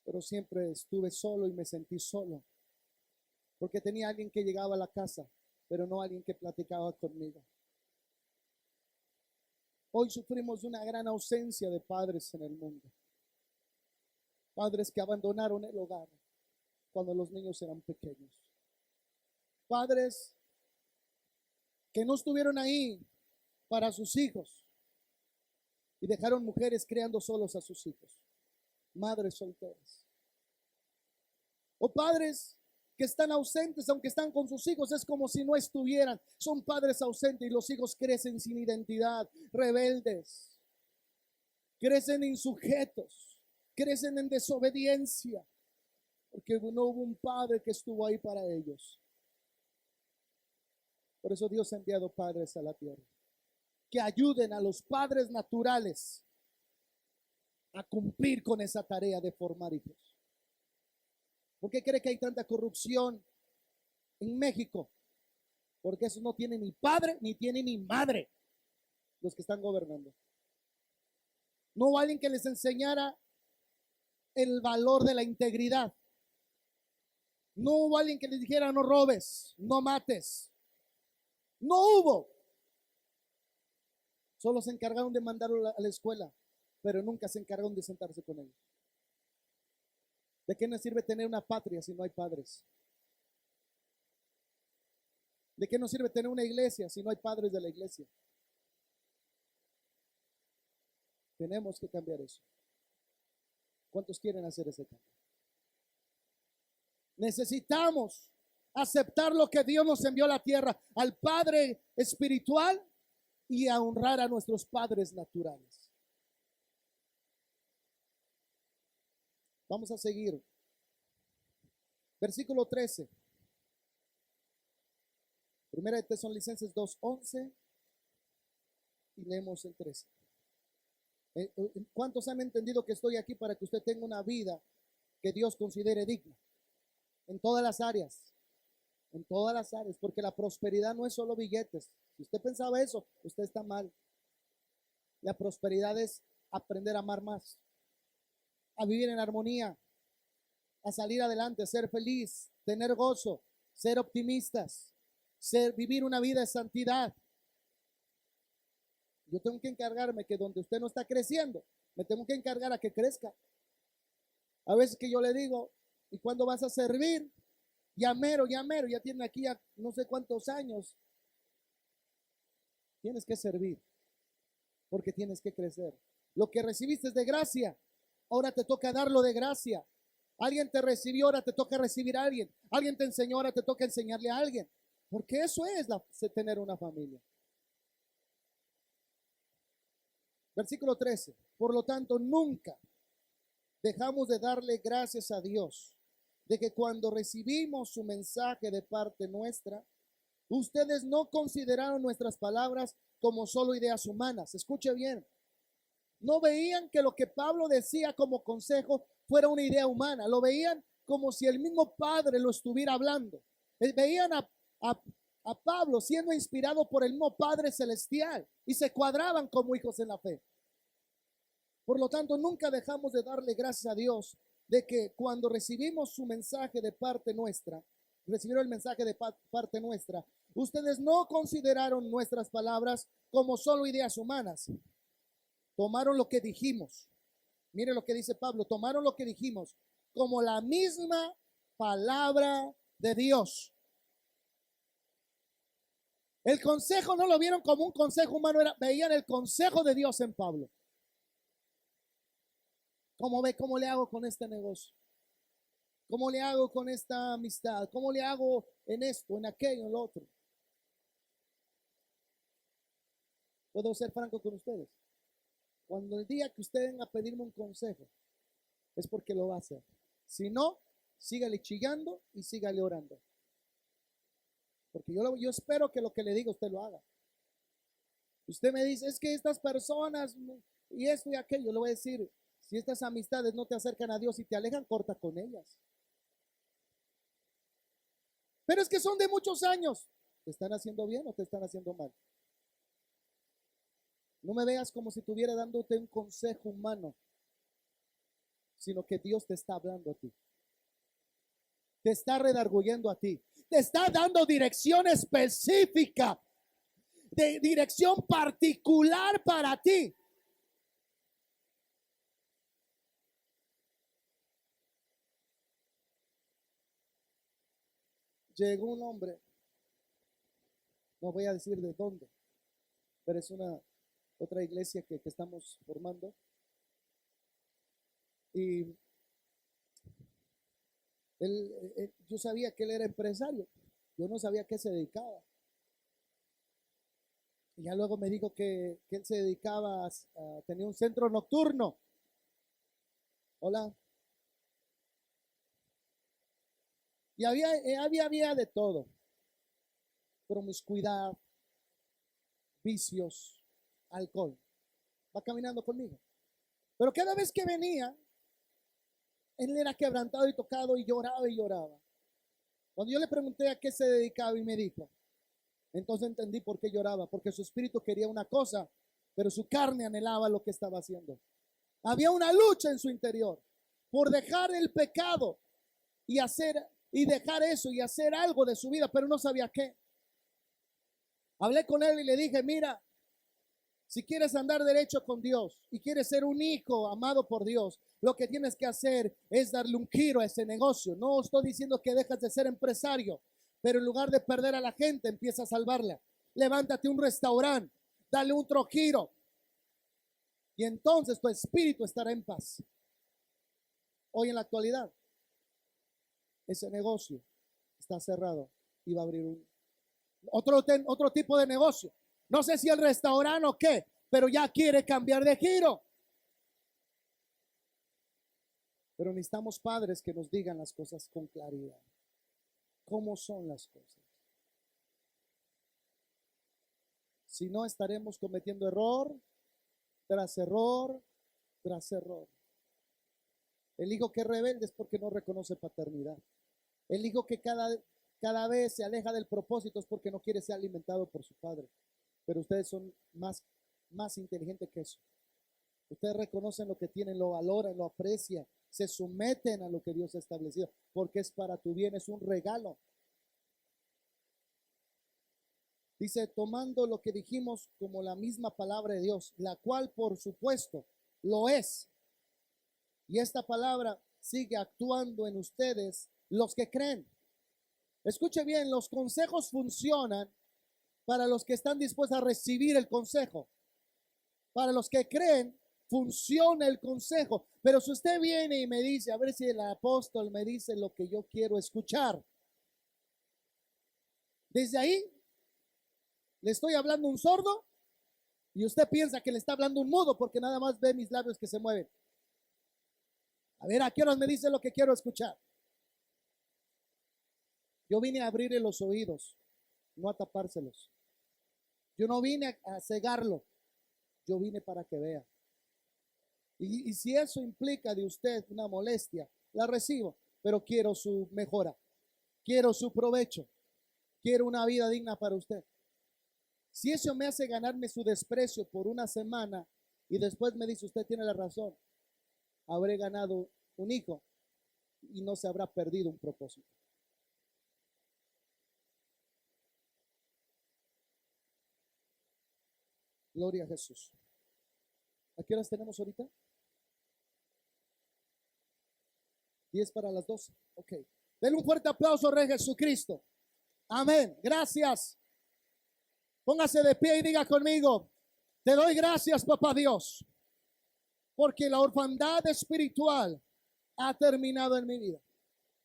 Pero siempre estuve solo y me sentí solo, porque tenía alguien que llegaba a la casa pero no alguien que platicaba conmigo. Hoy sufrimos una gran ausencia de padres en el mundo. Padres que abandonaron el hogar cuando los niños eran pequeños. Padres que no estuvieron ahí para sus hijos y dejaron mujeres criando solos a sus hijos. Madres solteras. O padres que están ausentes, aunque están con sus hijos, es como si no estuvieran. Son padres ausentes y los hijos crecen sin identidad, rebeldes, crecen insujetos, crecen en desobediencia, porque no hubo un padre que estuvo ahí para ellos. Por eso Dios ha enviado padres a la tierra, que ayuden a los padres naturales a cumplir con esa tarea de formar hijos. ¿Por qué cree que hay tanta corrupción en México? Porque esos no tienen ni padre ni tienen ni madre, los que están gobernando. No hubo alguien que les enseñara el valor de la integridad. No hubo alguien que les dijera no robes, no mates. No hubo. Solo se encargaron de mandarlo a la escuela, pero nunca se encargaron de sentarse con ellos. ¿De qué nos sirve tener una patria si no hay padres? ¿De qué nos sirve tener una iglesia si no hay padres de la iglesia? Tenemos que cambiar eso. ¿Cuántos quieren hacer ese cambio? Necesitamos aceptar lo que Dios nos envió a la tierra, al Padre espiritual, y a honrar a nuestros padres naturales. Vamos a seguir. Versículo 13. Primera de Tesalonicenses 2:11 y leemos el 13. ¿Cuántos han entendido que estoy aquí para que usted tenga una vida que Dios considere digna? En todas las áreas. En todas las áreas, porque la prosperidad no es solo billetes. Si usted pensaba eso, usted está mal. La prosperidad es aprender a amar más, a vivir en armonía, a salir adelante, ser feliz, tener gozo, ser optimistas, vivir una vida de santidad. Yo tengo que encargarme que donde usted no está creciendo, me tengo que encargar a que crezca. A veces que yo le digo, ¿y cuándo vas a servir? Ya mero, ya tiene aquí ya no sé cuántos años. Tienes que servir, porque tienes que crecer. Lo que recibiste es de gracia, ahora te toca darlo de gracia. Alguien te recibió, ahora te toca recibir a alguien. Alguien te enseñó, ahora te toca enseñarle a alguien. Porque eso es tener una familia. Versículo 13. Por lo tanto, nunca dejamos de darle gracias a Dios de que cuando recibimos su mensaje de parte nuestra, ustedes no consideraron nuestras palabras como solo ideas humanas. Escuche bien. No veían que lo que Pablo decía como consejo fuera una idea humana. Lo veían como si el mismo Padre lo estuviera hablando. Veían a Pablo siendo inspirado por el mismo Padre celestial y se cuadraban como hijos en la fe. Por lo tanto, nunca dejamos de darle gracias a Dios de que cuando recibimos su mensaje de parte nuestra, recibieron el mensaje de parte nuestra, ustedes no consideraron nuestras palabras como solo ideas humanas. Tomaron lo que dijimos. Mire lo que dice Pablo, tomaron lo que dijimos como la misma palabra de Dios. El consejo no lo vieron como un consejo humano, veían el consejo de Dios en Pablo. ¿Cómo ve? ¿Cómo le hago con este negocio? ¿Cómo le hago con esta amistad? ¿Cómo le hago en esto, en aquello, en lo otro? ¿Puedo ser franco con ustedes? Cuando el día que usted venga a pedirme un consejo, es porque lo va a hacer. Si no, sígale chillando y sígale orando. Porque yo espero que lo que le diga usted lo haga. Usted me dice, es que estas personas y esto y aquello, le voy a decir, si estas amistades no te acercan a Dios y te alejan, corta con ellas. Pero es que son de muchos años. ¿Te están haciendo bien o te están haciendo mal? No me veas como si estuviera dándote un consejo humano, sino que Dios te está hablando a ti. Te está redarguyendo a ti. te está dando dirección específica, de dirección particular para ti. Llegó un hombre, no voy a decir de dónde, pero es una otra iglesia que estamos formando. Y yo sabía que él era empresario, yo no sabía a qué se dedicaba. Y ya luego me dijo que él se dedicaba tenía un centro nocturno. Hola. Y había de todo: promiscuidad, vicios, alcohol. Va caminando conmigo. Pero cada vez que venía, él era quebrantado y tocado y lloraba y lloraba. Cuando yo le pregunté a qué se dedicaba y me dijo, entonces entendí por qué lloraba, porque su espíritu quería una cosa, pero su carne anhelaba lo que estaba haciendo. Había una lucha en su interior por dejar el pecado y dejar eso y hacer algo de su vida, pero no sabía qué. Hablé con él y le dije, mira, si quieres andar derecho con Dios y quieres ser un hijo amado por Dios, lo que tienes que hacer es darle un giro a ese negocio. No estoy diciendo que dejas de ser empresario, pero en lugar de perder a la gente, empieza a salvarla. Levántate un restaurante, dale otro giro, y entonces tu espíritu estará en paz. Hoy en la actualidad, ese negocio está cerrado y va a abrir otro tipo de negocio. No sé si el restaurante o qué, pero ya quiere cambiar de giro. Pero necesitamos padres que nos digan las cosas con claridad. ¿Cómo son las cosas? Si no, estaremos cometiendo error tras error tras error. El hijo que es rebelde es porque no reconoce paternidad. El hijo que cada vez se aleja del propósito es porque no quiere ser alimentado por su padre. Pero ustedes son más inteligentes que eso. Ustedes reconocen lo que tienen, lo valoran, lo aprecian, se someten a lo que Dios ha establecido, porque es para tu bien, es un regalo. Dice, tomando lo que dijimos como la misma palabra de Dios, la cual por supuesto lo es. Y esta palabra sigue actuando en ustedes, los que creen. Escuche bien, los consejos funcionan para los que están dispuestos a recibir el consejo. Para los que creen, funciona el consejo. Pero si usted viene y me dice, a ver si el apóstol me dice lo que yo quiero escuchar, desde ahí le estoy hablando a un sordo y usted piensa que le está hablando un mudo porque nada más ve mis labios que se mueven. A ver, ¿a qué horas me dice lo que quiero escuchar? Yo vine a abrirle los oídos, no a tapárselos. Yo no vine a cegarlo, yo vine para que vea. Y si eso implica de usted una molestia, la recibo, pero quiero su mejora, quiero su provecho, quiero una vida digna para usted. Si eso me hace ganarme su desprecio por una semana y después me dice, usted tiene la razón, habré ganado un hijo y no se habrá perdido un propósito. Gloria a Jesús. ¿A qué horas tenemos ahorita? 10 para las 12. Ok. Denle un fuerte aplauso, Rey Jesucristo. Amén. Gracias. Póngase de pie y diga conmigo, te doy gracias, papá Dios, porque la orfandad espiritual ha terminado en mi vida.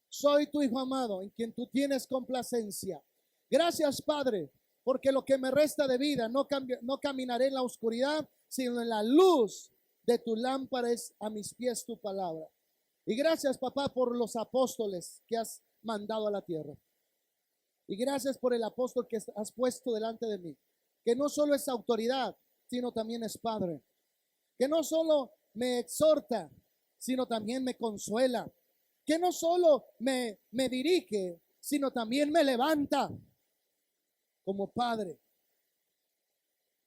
Soy tu hijo amado, en quien tú tienes complacencia. Gracias, Padre, porque lo que me resta de vida no caminaré en la oscuridad, sino en la luz de tu lámpara es a mis pies tu palabra. Y gracias, papá, por los apóstoles que has mandado a la tierra. Y gracias por el apóstol que has puesto delante de mí, que no solo es autoridad, sino también es padre. Que no solo me exhorta, sino también me consuela. Que no solo me dirige, sino también me levanta como padre.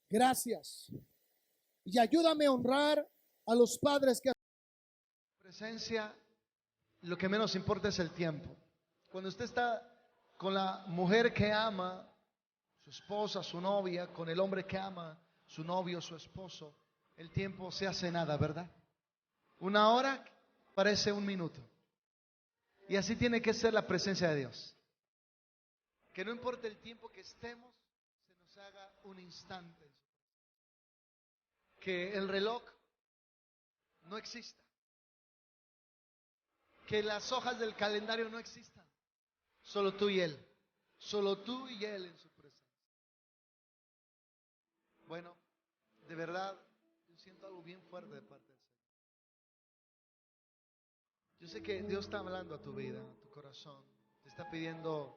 Gracias. Y ayúdame a honrar a los padres que presencia, lo que menos importa es el tiempo. Cuando usted está con la mujer que ama, su esposa, su novia, con el hombre que ama, su novio, su esposo, el tiempo se hace nada, ¿verdad? Una hora parece un minuto. Y así tiene que ser la presencia de Dios. Que no importa el tiempo que estemos, se nos haga un instante. Que el reloj no exista. Que las hojas del calendario no existan. Solo tú y Él. Solo tú y Él en su presencia. Bueno, de verdad, yo siento algo bien fuerte de parte del Señor. Yo sé que Dios está hablando a tu vida, a tu corazón. Te está pidiendo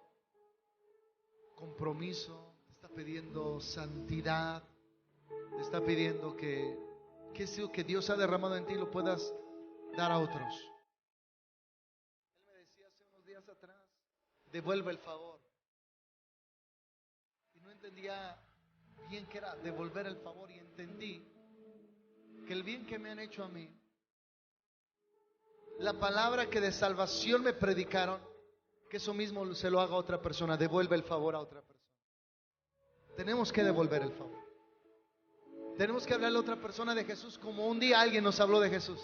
compromiso, te está pidiendo santidad, te está pidiendo que eso que Dios ha derramado en ti lo puedas dar a otros. Él me decía hace unos días atrás, devuelve el favor. Y no entendía bien qué era devolver el favor, y entendí que el bien que me han hecho a mí, la palabra que de salvación me predicaron, que eso mismo se lo haga a otra persona, devuelve el favor a otra persona. Tenemos que devolver el favor. Tenemos que hablarle a otra persona de Jesús como un día alguien nos habló de Jesús.